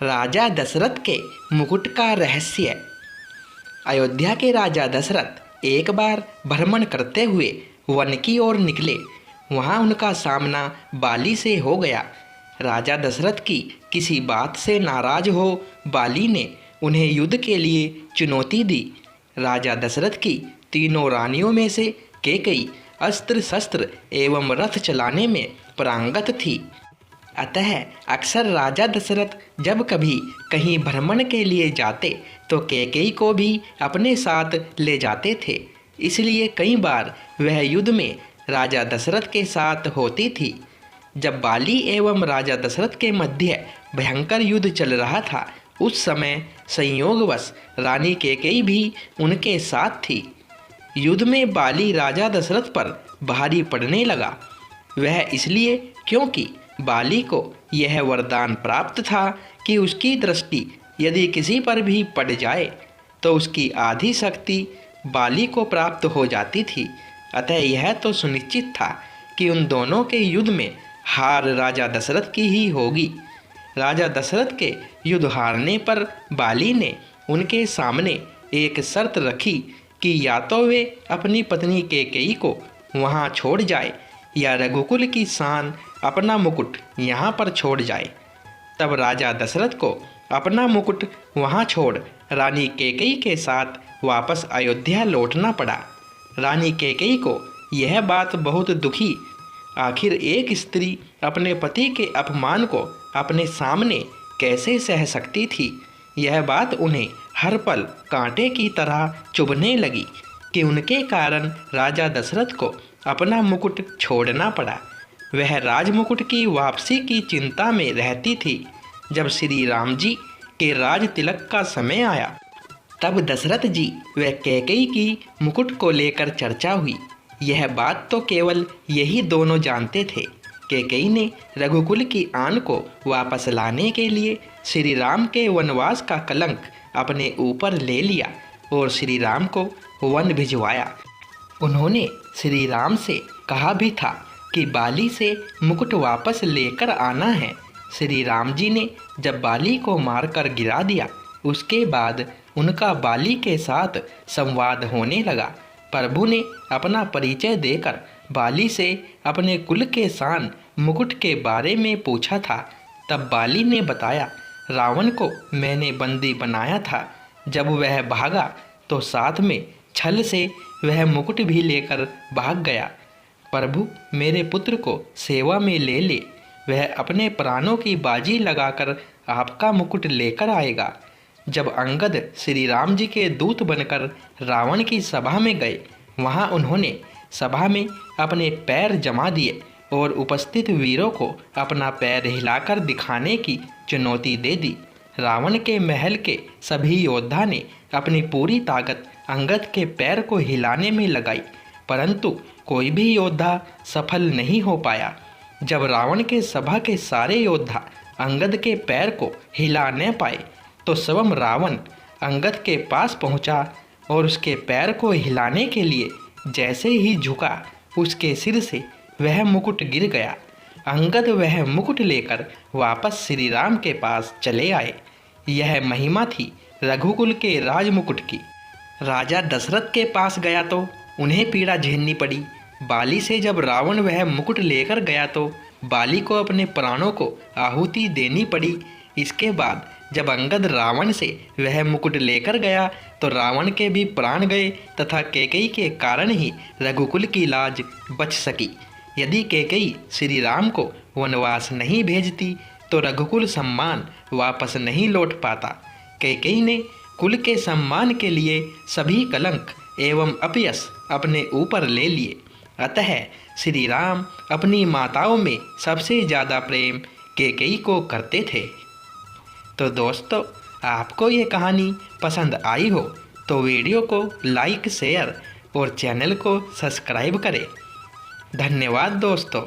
राजा दशरथ के मुकुट का रहस्य। अयोध्या के राजा दशरथ एक बार भ्रमण करते हुए वन की ओर निकले। वहां उनका सामना बाली से हो गया। राजा दशरथ की किसी बात से नाराज हो बाली ने उन्हें युद्ध के लिए चुनौती दी। राजा दशरथ की तीनों रानियों में से कैकेयी अस्त्र शस्त्र एवं रथ चलाने में पारंगत थी। अतः अक्सर राजा दशरथ जब कभी कहीं भ्रमण के लिए जाते तो कैकेयी को भी अपने साथ ले जाते थे। इसलिए कई बार वह युद्ध में राजा दशरथ के साथ होती थी। जब बाली एवं राजा दशरथ के मध्य भयंकर युद्ध चल रहा था, उस समय संयोगवश रानी कैकेयी भी उनके साथ थी। युद्ध में बाली राजा दशरथ पर भारी पड़ने लगा। वह इसलिए क्योंकि बाली को यह वरदान प्राप्त था कि उसकी दृष्टि यदि किसी पर भी पड़ जाए तो उसकी आधी शक्ति बाली को प्राप्त हो जाती थी। अतः यह तो सुनिश्चित था कि उन दोनों के युद्ध में हार राजा दशरथ की ही होगी। राजा दशरथ के युद्ध हारने पर बाली ने उनके सामने एक शर्त रखी कि या तो वे अपनी पत्नी कैकेयी को वहां छोड़ जाए या रघुकुल की शान अपना मुकुट यहाँ पर छोड़ जाए। तब राजा दशरथ को अपना मुकुट वहाँ छोड़ रानी कैकेयी के साथ वापस अयोध्या लौटना पड़ा। रानी कैकेयी को यह बात बहुत दुखी। आखिर एक स्त्री अपने पति के अपमान को अपने सामने कैसे सह सकती थी। यह बात उन्हें हर पल कांटे की तरह चुभने लगी कि उनके कारण राजा दशरथ को अपना मुकुट छोड़ना पड़ा। वह राजमुकुट की वापसी की चिंता में रहती थी। जब श्री राम जी के राज तिलक का समय आया, तब दशरथ जी व कैकेयी की मुकुट को लेकर चर्चा हुई। यह बात तो केवल यही दोनों जानते थे। कैकेयी ने रघुकुल की आन को वापस लाने के लिए श्री राम के वनवास का कलंक अपने ऊपर ले लिया और श्री राम को वन भिजवाया। उन्होंने श्री राम से कहा भी था कि बाली से मुकुट वापस लेकर आना है। श्री राम जी ने जब बाली को मारकर गिरा दिया, उसके बाद उनका बाली के साथ संवाद होने लगा। प्रभु ने अपना परिचय देकर बाली से अपने कुल के शान मुकुट के बारे में पूछा था। तब बाली ने बताया, रावण को मैंने बंदी बनाया था। जब वह भागा तो साथ में छल से वह मुकुट भी लेकर भाग गया। प्रभु मेरे पुत्र को सेवा में ले ले, वह अपने प्राणों की बाजी लगाकर आपका मुकुट लेकर आएगा। जब अंगद श्री राम जी के दूत बनकर रावण की सभा में गए, वहां उन्होंने सभा में अपने पैर जमा दिए और उपस्थित वीरों को अपना पैर हिलाकर दिखाने की चुनौती दे दी। रावण के महल के सभी योद्धा ने अपनी पूरी ताकत अंगद के पैर को हिलाने में लगाई, परंतु कोई भी योद्धा सफल नहीं हो पाया। जब रावण के सभा के सारे योद्धा अंगद के पैर को हिला न पाए तो स्वयं रावण अंगद के पास पहुंचा और उसके पैर को हिलाने के लिए जैसे ही झुका, उसके सिर से वह मुकुट गिर गया। अंगद वह मुकुट लेकर वापस श्री राम के पास चले आए। यह महिमा थी रघुकुल के राजमुकुट की। राजा दशरथ के पास गया तो उन्हें पीड़ा झेलनी पड़ी। बाली से जब रावण वह मुकुट लेकर गया तो बाली को अपने प्राणों को आहुति देनी पड़ी। इसके बाद जब अंगद रावण से वह मुकुट लेकर गया तो रावण के भी प्राण गए तथा कैकेयी के कारण ही रघुकुल की लाज बच सकी। यदि कैकेयी श्री राम को वनवास नहीं भेजती तो रघुकुल सम्मान वापस नहीं लौट पाता। कैकेयी ने कुल के सम्मान के लिए सभी कलंक एवं अपयश अपने ऊपर ले लिए। अतः श्री राम अपनी माताओं में सबसे ज़्यादा प्रेम कैकेयी को करते थे। तो दोस्तों, आपको ये कहानी पसंद आई हो तो वीडियो को लाइक शेयर और चैनल को सब्सक्राइब करें। धन्यवाद दोस्तों।